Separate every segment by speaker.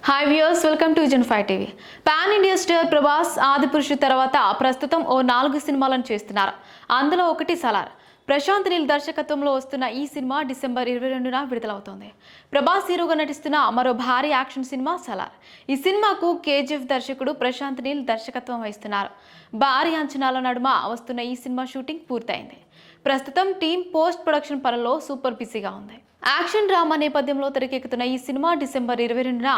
Speaker 1: Hi viewers, welcome to vision 5 TV. Pan India star Prabhas Adipurush తర్వాత ప్రస్తుతం ఓ 4 సినిమాలను చేస్తున్నారు. అందులో ఒకటి సలార్. ప్రశాంత్ నీల్ దర్శకత్వంలో వస్తున్న ఈ సినిమా డిసెంబర్ 22న విడుదలవుతోంది. ప్రభాస్ హీరోగా నటిస్తున్న మరో భారీ యాక్షన్ సినిమా సలార్. ఈ సినిమాకు కేజీఎఫ్ దర్శకుడు ప్రశాంత్ నీల్ దర్శకత్వం వహిస్తున్నారు. భారీ అంచనాల నడుమ వస్తున్న ఈ సినిమా షూటింగ్ పూర్తయింది. ప్రస్తుతం టీం పోస్ట్ ప్రొడక్షన్ పనుల్లో సూపర్ బిజీగా ఉంది. యాక్షన్ డ్రామా నేపథ్యంలో తెరకెక్కుతున్న ఈ సినిమా డిసెంబర్ 22న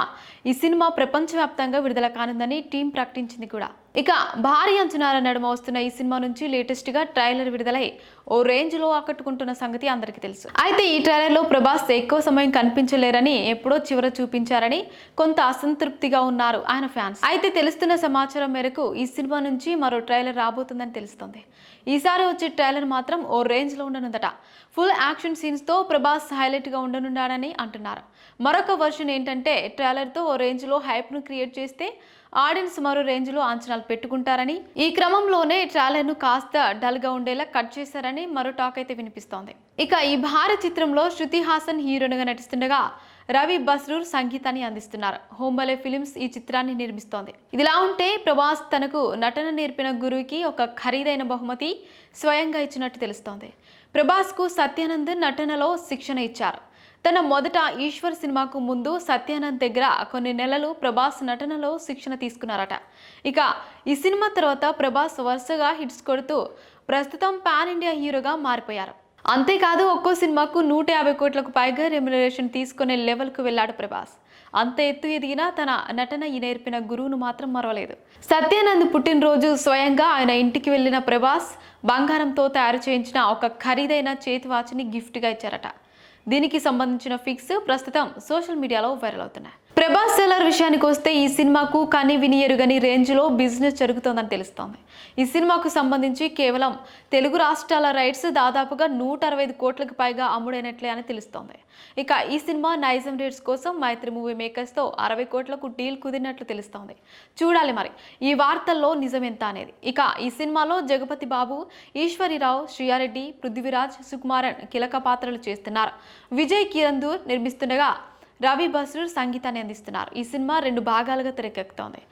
Speaker 1: ఈ సినిమా ప్రపంచవ్యాప్తంగా విడుదల కానుందని టీం ప్రకటించింది కూడా. ఇక భారీ అంచనాల నడుమ వస్తున్న ఈ సినిమా నుంచి లేటెస్ట్ గా ట్రైలర్ విడుదలై ఓ రేంజ్ లో ఆకట్టుకుంటున్న సంగతి అందరికీ తెలుసు. అయితే ఈ ట్రైలర్ లో ప్రభాస్ ఎక్కువ సమయం కనిపించలేరని, ఎప్పుడో చివర చూపించారని కొంత అసంతృప్తిగా ఉన్నారు ఆయన ఫ్యాన్స్. అయితే తెలుస్తున్న సమాచారం మేరకు ఈ సినిమా నుంచి మరో ట్రైలర్ రాబోతుందని తెలుస్తోంది. ఈసారి వచ్చే ట్రైలర్ మాత్రం ఓ రేంజ్ లో ఉండనుందట. ఫుల్ యాక్షన్ సీన్స్ తో ప్రభాస్ హైలైట్ గా ఉండనున్నాడని అంటున్నారు. మరొక వర్షన్ ఏంటంటే ట్రైలర్ తో ఓ రేంజ్ లో హైప్ ను క్రియేట్ చేస్తే ఆడియన్స్ మరో రేంజ్ లో అంచనాలు పెట్టుకుంటారని, ఈ క్రమంలోనే ట్రైలర్ ను కాస్త డల్ గా ఉండేలా కట్ చేశారని మరో టాక్ అయితే వినిపిస్తోంది. ఇక ఈ భారీ చిత్రంలో శృతి హాసన్ హీరోయిన్గా నటిస్తుండగా రవి బస్రూర్ సంగీతాన్ని అందిస్తున్నారు. హోంబలే ఫిలిమ్స్ ఈ చిత్రాన్ని నిర్మిస్తోంది. ఇదిలా ఉంటే ప్రభాస్ తనకు నటన నేర్పిన గురువుకి ఒక ఖరీదైన బహుమతి స్వయంగా ఇచ్చినట్టు తెలుస్తోంది. ప్రభాస్ కు సత్యానంద్ నటనలో శిక్షణ ఇచ్చారు. తన మొదట ఈశ్వర్ సినిమాకు ముందు సత్యానంద్ దగ్గర కొన్ని నెలలు ప్రభాస్ నటనలో శిక్షణ తీసుకున్నారట. ఇక ఈ సినిమా తర్వాత ప్రభాస్ వరుసగా హిట్స్ కొడుతూ ప్రస్తుతం పాన్ ఇండియా హీరోగా మారిపోయారు. అంతేకాదు ఒక్కో సినిమాకు 150 కోట్లకు పైగా రెమ్యునరేషన్ తీసుకునే లెవెల్కు వెళ్ళాడు ప్రభాస్. అంత ఎత్తు ఎదిగినా తన నటన నేర్పిన గురువును మాత్రం మరవలేదు. సత్యానంద్ పుట్టినరోజు స్వయంగా ఆయన ఇంటికి వెళ్లిన ప్రభాస్ బంగారంతో తయారు చేయించిన ఒక ఖరీదైన చేతి వాచ్ని గిఫ్ట్గా ఇచ్చారట. దీనికి సంబంధించిన ఫిక్స్ ప్రస్తుతం సోషల్ మీడియాలో వైరల్ అవుతున్నాయి. ప్రభాస్ సెలర్ విషయానికి వస్తే ఈ సినిమాకు కని విని ఎరుగని రేంజ్లో బిజినెస్ జరుగుతోందని తెలుస్తోంది. ఈ సినిమాకు సంబంధించి కేవలం తెలుగు రాష్ట్రాల రైట్స్ దాదాపుగా 165 కోట్లకు పైగా అమ్ముడైనట్లే అని తెలుస్తోంది. ఇక ఈ సినిమా నైజం రేట్స్ కోసం మైత్రి మూవీ మేకర్స్తో 60 కోట్లకు డీల్ కుదిరినట్లు తెలుస్తోంది. చూడాలి మరి ఈ వార్తల్లో నిజం ఎంత అనేది. ఇక ఈ సినిమాలో జగపతి బాబు, ఈశ్వరిరావు, శ్రీయారెడ్డి, పృథ్వీరాజ్, సుకుమారన్ కీలక పాత్రలు చేస్తున్నారు. విజయ్ కిరందూర్ నిర్మిస్తుండగా రవి బస్రూర్ సంగీతాన్ని అందిస్తున్నారు. ఈ సినిమా 2 భాగాలుగా తెరకెక్కుతోంది.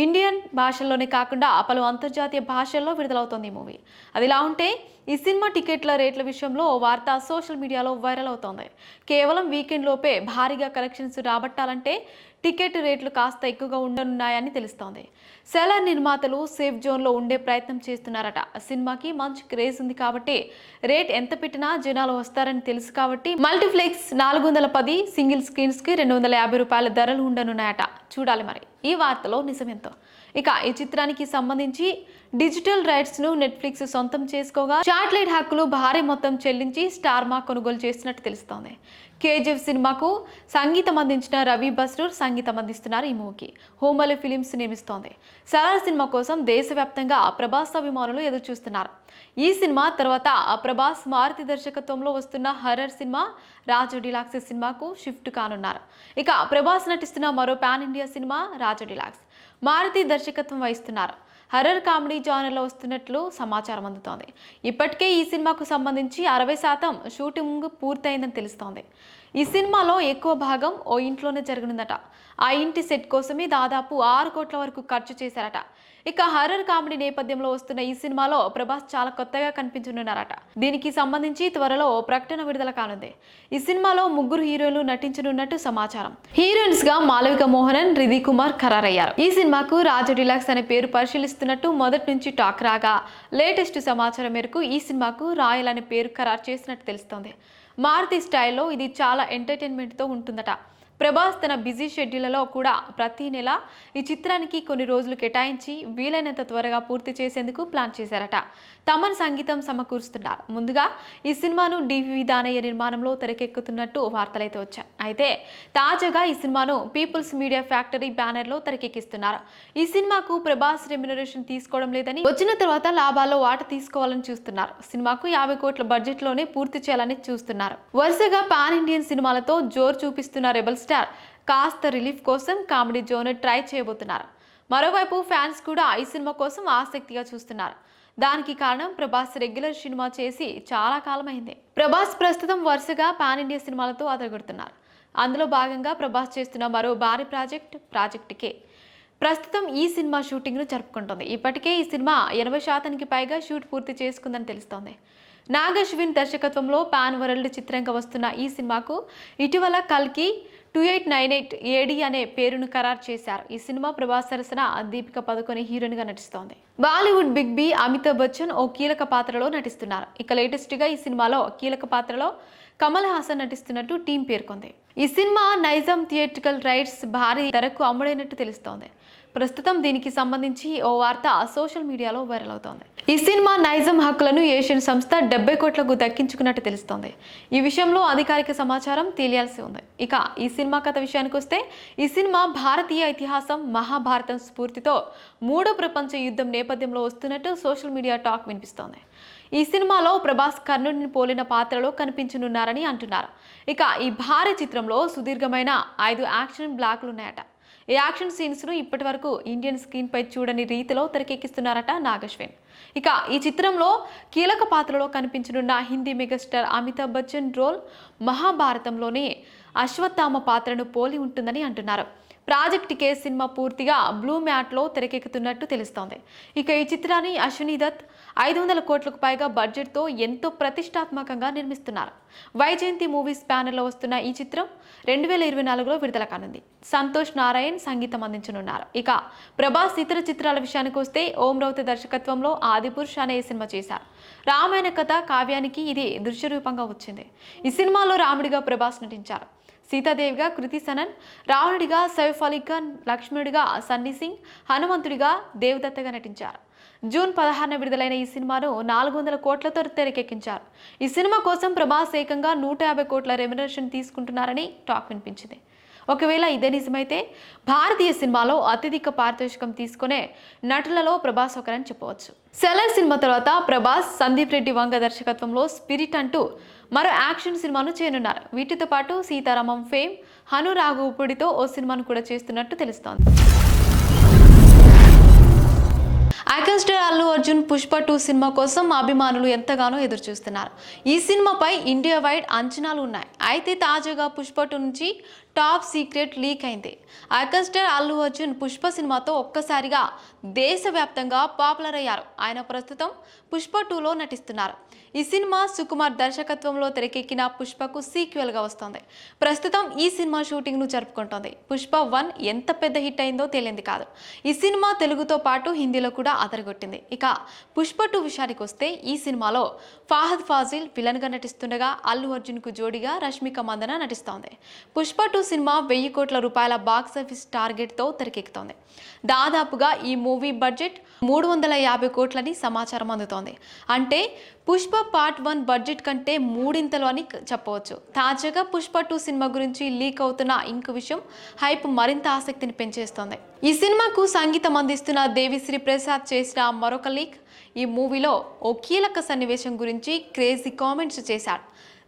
Speaker 1: ఇండియన్ భాషల్లోనే కాకుండా పలు అంతర్జాతీయ భాషల్లో విడుదలవుతోంది ఈ మూవీ. అదిలా ఉంటే ఈ సినిమా టికెట్ల రేట్ల విషయంలో ఓ వార్త సోషల్ మీడియాలో వైరల్ అవుతోంది. కేవలం వీకెండ్ లోపే భారీగా కలెక్షన్స్ రాబట్టాలంటే టికెట్ రేట్లు కాస్త ఎక్కువగా ఉండనున్నాయని తెలుస్తోంది. సెలర్ నిర్మాతలు సేఫ్ జోన్లో ఉండే ప్రయత్నం చేస్తున్నారట. సినిమాకి మంచి క్రేజ్ ఉంది కాబట్టి రేట్ ఎంత పెట్టినా జనాలు వస్తారని తెలుసు కాబట్టి మల్టీప్లెక్స్ 410, సింగిల్ స్క్రీన్స్కి 250 రూపాయల ధరలు ఉండనున్నాయట. చూడాలి మరి ఈ వార్తలో నిజమెంతో. ఇక ఈ చిత్రానికి సంబంధించి డిజిటల్ రైట్స్ ను నెట్ఫ్లిక్స్ సొంతం చేసుకోగా శాటిలైట్ హక్కులు భారీ మొత్తం చెల్లించి స్టార్మా కొనుగోలు చేసినట్టు తెలుస్తోంది. కేజీఎఫ్ సినిమాకు సంగీతం అందించిన రవి బస్రూర్ సంగీతం అందిస్తున్నారు. ఈ మూవీకి హోంబలే ఫిలిమ్స్ నిర్మిస్తోంది. సలార్ సినిమా కోసం దేశవ్యాప్తంగా ప్రభాస్ అభిమానులు ఎదురు చూస్తున్నారు. ఈ సినిమా తర్వాత ప్రభాస్ మారుతి దర్శకత్వంలో వస్తున్న హర్రర్ సినిమా రాజు డిలాక్స్ సినిమాకు షిఫ్ట్ కానున్నారు. ఇక ప్రభాస్ నటిస్తున్న మరో పాన్ ఇండియా సినిమా రాజు డిలాక్స్ మారుతి దర్శకత్వం వహిస్తున్నారు. హర్రర్ కామెడీ జానర్లో వస్తున్నట్లు సమాచారం అందుతోంది. ఇప్పటికే ఈ సినిమాకు సంబంధించి 60% షూటింగ్ పూర్తయిందని తెలుస్తోంది. ఈ సినిమాలో ఎక్కువ భాగం ఓ ఇంట్లోనే జరగనుందట. ఆ ఇంటి సెట్ కోసమే దాదాపు 6 కోట్ల వరకు ఖర్చు చేశారట. ఇక హర్రర్ కామెడీ నేపథ్యంలో వస్తున్న ఈ సినిమాలో ప్రభాస్ చాలా కొత్తగా కనిపించనున్నారట. దీనికి సంబంధించి త్వరలో ప్రకటన విడుదల కానుంది. ఈ సినిమాలో 3 హీరోలు నటించనున్నట్టు సమాచారం. హీరోయిన్స్ గా మాలవిక మోహనన్, రిధి కుమార్ ఖరారయ్యారు. ఈ సినిమాకు రాజు డిలాక్స్ అనే పేరు పరిశీలిస్తున్నట్టు మొదటి నుంచి టాక్ రాగా లేటెస్ట్ సమాచారం మేరకు ఈ సినిమాకు రాయల్ అనే పేరు ఖరారు చేసినట్టు తెలుస్తోంది. మారుతి స్టైల్లో ఇది చాలా ఎంటర్టైన్మెంట్తో ఉంటుందట. ప్రభాస్ తన బిజీ షెడ్యూల్లో కూడా ప్రతి నెల ఈ చిత్రానికి కొన్ని రోజులు కేటాయించి వీలైనంత త్వరగా పూర్తి చేసేందుకు ప్లాన్ చేశారట. తమన్ సంగీతం సమకూరుస్తున్నారు. ముందుగా ఈ సినిమాను డివి దానయ్య నిర్మాణంలో తెరకెక్కుతున్నట్టు వార్తలైతే వచ్చాయి. అయితే తాజాగా ఈ సినిమాను పీపుల్స్ మీడియా ఫ్యాక్టరీ బ్యానర్లో తెరకెక్కిస్తున్నారు. ఈ సినిమాకు ప్రభాస్ రెమ్యునరేషన్ తీసుకోవడం లేదని, వచ్చిన తర్వాత లాభాల్లో వాటా తీసుకోవాలని చూస్తున్నారు. సినిమాకు 50 కోట్ల బడ్జెట్లోనే పూర్తి చేయాలని చూస్తున్నారు. వరుసగా పాన్ ఇండియన్ సినిమాలతో జోరు చూపిస్తున్న రెబల్ స్టార్ కాస్త రిలీఫ్ కోసం కామెడీ జోన్ ట్రై చేయబోతున్నారు. మరోవైపు ఫ్యాన్స్ కూడా ఈ సినిమా కోసం ఆసక్తిగా చూస్తున్నారు. దానికి కారణం ప్రభాస్ రెగ్యులర్ సినిమా చేసి చాలా కాలమైంది. ప్రభాస్ ప్రస్తుతం వరుసగా పాన్ ఇండియా సినిమాలతో అదరగొడుతున్నారు. అందులో భాగంగా ప్రభాస్ చేస్తున్న మరో భారీ ప్రాజెక్ట్కే ప్రస్తుతం ఈ సినిమా షూటింగ్ను జరుపుకుంటోంది. ఇప్పటికే ఈ సినిమా 80% పైగా షూట్ పూర్తి చేసుకుందని తెలుస్తోంది. నాగ్ అశ్విన్ దర్శకత్వంలో పాన్ వరల్డ్ చిత్రంగా వస్తున్న ఈ సినిమాకు ఇటీవల కల్కి 2898 ఏడి అనే పేరును ఖరారు చేశారు. ఈ సినిమా ప్రభాస్ సరసన దీపిక పదుకొని హీరోయిన్ గా నటిస్తోంది. బాలీవుడ్ బిగ్ బి అమితాబ్ బచ్చన్ ఓ కీలక పాత్రలో నటిస్తున్నారు. ఇక లేటెస్ట్ గా ఈ సినిమాలో కీలక పాత్రలో కమల్ హాసన్ నటిస్తున్నట్టు టీం పేర్కొంది. ఈ సినిమా నైజాం థియేట్రికల్ రైట్స్ భారీ ధరకు అమ్ముడైనట్టు తెలుస్తోంది. ప్రస్తుతం దీనికి సంబంధించి ఓ వార్త సోషల్ మీడియాలో వైరల్ అవుతోంది. ఈ సినిమా నైజాం హక్కులను ఏషియన్ సంస్థ 70 కోట్లకు దక్కించుకున్నట్టు తెలుస్తోంది. ఈ విషయంలో అధికారిక సమాచారం తెలియాల్సి ఉంది. ఇక ఈ సినిమా కథ విషయానికి వస్తే ఈ సినిమా భారతీయ ఇతిహాసం మహాభారతం స్ఫూర్తితో 3వ ప్రపంచ యుద్ధం నేపథ్యంలో వస్తున్నట్టు సోషల్ మీడియా టాక్ వినిపిస్తోంది. ఈ సినిమాలో ప్రభాస్ కర్ణుడిని పోలిన పాత్రలో కనిపించనున్నారని అంటున్నారు. ఇక ఈ భారీ చిత్రంలో సుదీర్ఘమైన 5 యాక్షన్ బ్లాక్లు ఉన్నాయట. ఈ యాక్షన్ సీన్స్ ను ఇప్పటి వరకు ఇండియన్ స్క్రీన్ పై చూడని రీతిలో తెరకెక్కిస్తున్నారట నాగ్ అశ్విన్. ఇక ఈ చిత్రంలో కీలక పాత్రలో కనిపించనున్న హిందీ మెగాస్టార్ అమితాబ్ బచ్చన్ రోల్ మహాభారతంలోని అశ్వత్థామ పాత్రను పోలి ఉంటుందని అంటున్నారు. ప్రాజెక్ట్ కే సినిమా పూర్తిగా బ్లూ మ్యాట్లో తెరకెక్కుతున్నట్టు తెలుస్తోంది. ఇక ఈ చిత్రాన్ని అశ్విని దత్ 500 కోట్లకు పైగా బడ్జెట్తో ఎంతో ప్రతిష్టాత్మకంగా నిర్మిస్తున్నారు. వైజయంతి మూవీస్ బ్యానర్లో వస్తున్న ఈ చిత్రం 2024లో విడుదల కానుంది. సంతోష్ నారాయణ్ సంగీతం అందించనున్నారు. ఇక ప్రభాస్ ఇతర చిత్రాల విషయానికి వస్తే ఓం రౌత్ దర్శకత్వంలో ఆదిపురుష్ అనే సినిమా చేశారు. రామాయణ కథ కావ్యానికి ఇది దృశ్య రూపంగా వచ్చింది. ఈ సినిమాలో రాముడిగా ప్రభాస్ నటించారు. సీతాదేవిగా కృతి సనన్, రావణుడిగా సైఫ్ అలీ ఖాన్, లక్ష్మణుడిగా సన్నీ సింగ్, హనుమంతుడిగా దేవదత్తగా నటించారు. జూన్ 16న విడుదలైన ఈ సినిమాను 400 కోట్లతో తెరకెక్కించారు. ఈ సినిమా కోసం ప్రభాస్ ఏకంగా 150 కోట్ల రెమ్యునరేషన్ తీసుకుంటున్నారని టాక్ వినిపించింది. ఒకవేళ ఇదే నిజమైతే భారతీయ సినిమాలో అత్యధిక పారితోషికం తీసుకునే నటులలో ప్రభాస్ ఒకరని చెప్పవచ్చు. సెలర్ సినిమా తర్వాత ప్రభాస్ సందీప్ రెడ్డి వంగ దర్శకత్వంలో స్పిరిట్ అంటూ మరో యాక్షన్ సినిమాను చేయనున్నారు. వీటితో పాటు సీతారామం ఫేమ్ హను రాఘవుపుడితో ఓ సినిమాను కూడా చేస్తున్నట్టు తెలుస్తోంది. Action star Allu Arjun Pushpa 2 cinema కోసం అభిమానులు ఎంతగానో ఎదురు చూస్తున్నారు. ఈ సినిమాపై ఇండియా వైడ్ అంచనాలు ఉన్నాయి. అయితే తాజాగా పుష్ప 2 నుంచి టాప్ సీక్రెట్ లీక్ అయింది. యాక్షన్ స్టార్ అల్లు అర్జున్ పుష్ప సినిమాతో ఒక్కసారిగా దేశవ్యాప్తంగా పాపులర్ అయ్యారు. ఆయన ప్రస్తుతం పుష్ప 2లో నటిస్తున్నారు. ఈ సినిమా సుకుమార్ దర్శకత్వంలో తెరకెక్కిన పుష్పకు సీక్వెల్ గా వస్తోంది. ప్రస్తుతం ఈ సినిమా షూటింగ్ ను జరుపుకుంటోంది. పుష్ప 1 ఎంత పెద్ద హిట్ అయిందో తేలింది కాదు. ఈ సినిమా తెలుగుతో పాటు హిందీలో కూడా అదరగొట్టింది. ఇక పుష్ప 2 విషయానికి వస్తే ఈ సినిమాలో ఫహద్ ఫాజిల్ విలన్ గా నటిస్తుండగా అల్లు అర్జున్ కు జోడిగా రష్మిక మందన నటిస్తోంది. పుష్ప 2 సినిమా 1000 కోట్ల రూపాయల బాక్సాఫీస్ టార్గెట్ తో తెరకెక్కుతోంది. దాదాపుగా ఈ మూవీ బడ్జెట్ 350 కోట్లని సమాచారం అందుతోంది. అంటే పుష్ప పార్ట్ 1 బడ్జెట్ కంటే 3 అని చెప్పవచ్చు. తాజాగా పుష్ప 2 సినిమా గురించి లీక్ అవుతున్న ఇంకో విషయం హైప్ మరింత ఆసక్తిని పెంచేస్తోంది. ఈ సినిమాకు సంగీతం అందిస్తున్న దేవిశ్రీ ప్రసాద్ చేసిన మరొక లీక్ ఈ మూవీలో ఓ కీలక సన్నివేశం గురించి క్రేజీ కామెంట్స్ చేశాడు.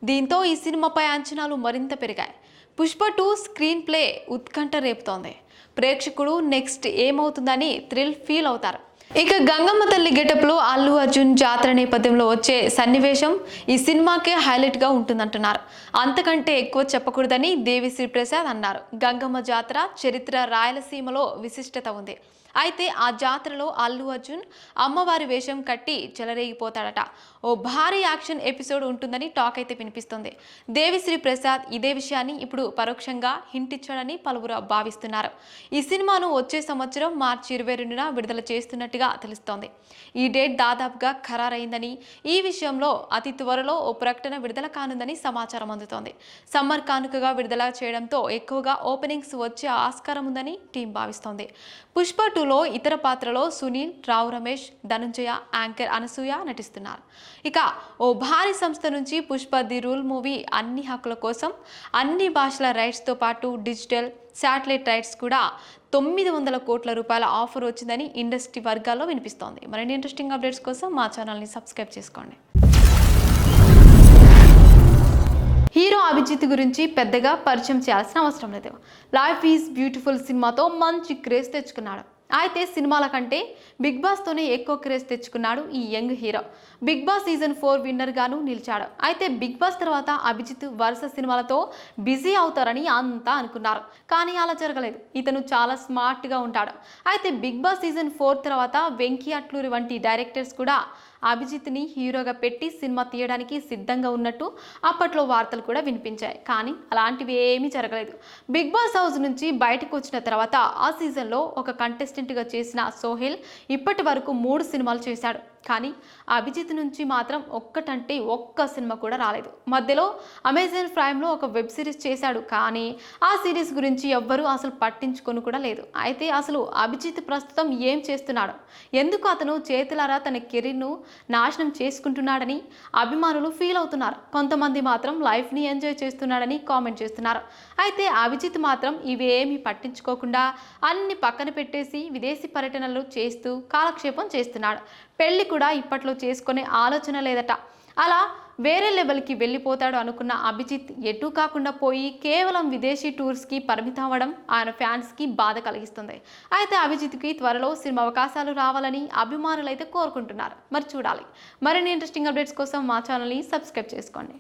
Speaker 1: దీంతో ఈ సినిమాపై అంచనాలు మరింత పెరిగాయి. పుష్ప 2 స్క్రీన్ ప్లే ఉత్కంఠ రేపుతోంది. ప్రేక్షకుడు నెక్స్ట్ ఏమవుతుందని థ్రిల్ ఫీల్ అవుతారు. ఇక గంగమ్మ తల్లి గెటప్లో అల్లు అర్జున్ జాతర నేపథ్యంలో వచ్చే సన్నివేశం ఈ సినిమాకే హైలైట్ గా ఉంటుందంటున్నారు. అంతకంటే ఎక్కువ చెప్పకూడదని దేవిశ్రీ ప్రసాద్ అన్నారు. గంగమ్మ జాతర చరిత్ర రాయలసీమలో విశిష్టత ఉంది. అయితే ఆ జాతరలో అల్లు అర్జున్ అమ్మవారి వేషం కట్టి చెలరేగిపోతాడట. ఓ భారీ యాక్షన్ ఎపిసోడ్ ఉంటుందని టాక్ అయితే వినిపిస్తుంది. దేవిశ్రీ ప్రసాద్ ఇదే విషయాన్ని ఇప్పుడు పరోక్షంగా హింట్ ఇచ్చాడని పలువురు భావిస్తున్నారు. ఈ సినిమాను వచ్చే సంవత్సరం మార్చి 22న విడుదల చేస్తున్నట్టుగా తెలుస్తోంది. ఈ డేట్ దాదాపుగా ఖరారైందని, ఈ విషయంలో అతి త్వరలో ఓ ప్రకటన విడుదల కానుందని సమాచారం అందుతోంది. సమ్మర్ కానుకగా విడుదల చేయడంతో ఎక్కువగా ఓపెనింగ్స్ వచ్చే ఆస్కారం ఉందని టీం భావిస్తోంది. పుష్ప 2లో ఇతర పాత్రలో సునీల్, రావు రమేష్, ధనుంజయ, యాంకర్ అనసూయ నటిస్తున్నారు. ఇక ఓ భారీ సంస్థ నుంచి పుష్ప ది రూల్ మూవీ అన్ని హక్కుల కోసం అన్ని భాషల రైట్స్తో పాటు డిజిటల్ శాటిలైట్ రైట్స్ కూడా 900 కోట్ల రూపాయల ఆఫర్ వచ్చిందని ఇండస్ట్రీ వర్గాల్లో వినిపిస్తోంది. మరిన్ని ఇంట్రెస్టింగ్ అప్డేట్స్ కోసం మా ఛానల్ని సబ్స్క్రైబ్ చేసుకోండి. హీరో అభిజిత్ గురించి పెద్దగా పరిచయం చేయాల్సిన అవసరం లేదు. లైఫ్ ఈజ్ బ్యూటిఫుల్ సినిమాతో మంచి క్రేజ్ తెచ్చుకున్నాడు. అయితే సినిమాల కంటే బిగ్ బాస్తోనే ఎక్కువ క్రేజ్ తెచ్చుకున్నాడు ఈ young hero. Bigg Boss season 4 winner గాను నిలిచాడు. అయితే బిగ్ బాస్ తర్వాత అభిజిత్ వరుస సినిమాలతో బిజీ అవుతారని అంతా అనుకున్నారు. కానీ అలా జరగలేదు. ఇతను చాలా స్మార్ట్ గా ఉంటాడు. అయితే బిగ్ బాస్ సీజన్ 4 తర్వాత వెంకీ అట్లూరి వంటి డైరెక్టర్స్ కూడా అభిజిత్ని హీరోగా పెట్టి సినిమా తీయడానికి సిద్ధంగా ఉన్నట్టు అప్పట్లో వార్తలు కూడా వినిపించాయి. కానీ అలాంటివి ఏమీ జరగలేదు. బిగ్ బాస్ హౌస్ నుంచి బయటకు వచ్చిన తర్వాత ఆ సీజన్లో ఒక కంటెస్టెంట్గా చేసిన సోహెల్ ఇప్పటి వరకు 3 సినిమాలు చేశాడు. కానీ అభిజిత్ నుంచి మాత్రం ఒక్కటంటే ఒక్క సినిమా కూడా రాలేదు. మధ్యలో అమెజాన్ ప్రైమ్లో ఒక వెబ్ సిరీస్ చేశాడు. కానీ ఆ సిరీస్ గురించి ఎవ్వరూ అసలు పట్టించుకొని కూడా లేదు. అయితే అసలు అభిజిత్ ప్రస్తుతం ఏం చేస్తున్నాడు, ఎందుకు అతను చేతులారా తన కెరీర్ను నాశనం చేసుకుంటున్నాడని అభిమానులు ఫీల్ అవుతున్నారు. కొంతమంది మాత్రం లైఫ్ని ఎంజాయ్ చేస్తున్నాడని కామెంట్ చేస్తున్నారు. అయితే అభిజిత్ మాత్రం ఇవేమీ పట్టించుకోకుండా అన్ని పక్కన పెట్టేసి విదేశీ పర్యటనలు చేస్తూ కాలక్షేపం చేస్తున్నాడు. పెళ్లి కూడా ఇప్పట్లో చేసుకునే ఆలోచన లేదట. అలా వేరే లెవెల్కి వెళ్ళిపోతాడు అనుకున్న అభిజిత్ ఎటూ కాకుండా పోయి కేవలం విదేశీ టూర్స్కి పరిమితం అవ్వడం ఆయన ఫ్యాన్స్కి బాధ కలిగిస్తుంది. అయితే అభిజిత్కి త్వరలో సినిమా అవకాశాలు రావాలని అభిమానులు అయితే కోరుకుంటున్నారు. మరి చూడాలి. మరిన్ని ఇంట్రెస్టింగ్ అప్డేట్స్ కోసం మా ఛానల్ని సబ్స్క్రైబ్ చేసుకోండి.